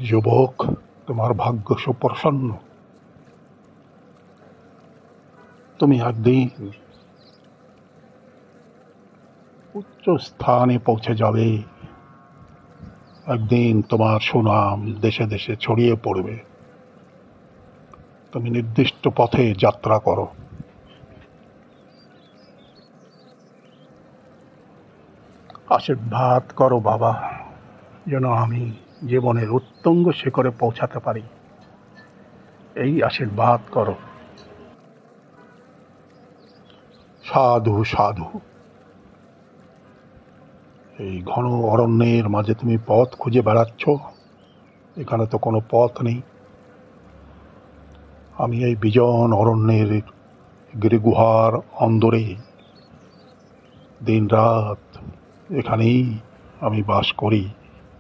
যুবক, তোমার ভাগ্য সুপ্রসন্ন। তুমি একদিন উচ্চ স্থানে পৌঁছে যাবে। একদিন তোমার সুনাম দেশে দেশে ছড়িয়ে পড়বে। তুমি নির্দিষ্ট পথে যাত্রা করো। আশীর্বাদ করো বাবা, যেন আমি জীবনের উত্তুঙ্গ শিখরে পৌঁছাতে পারি। এই আশীর্বাদ করো। সাধু সাধু। এই ঘন অরণ্যের মাঝে তুমি পথ খুঁজে বেড়াচ্ছ। এখানে তো কোনো পথ নেই। আমি এই বিজন অরণ্যের গিরিগুহার অন্দরে দিন রাত এখানেই আমি বাস করি।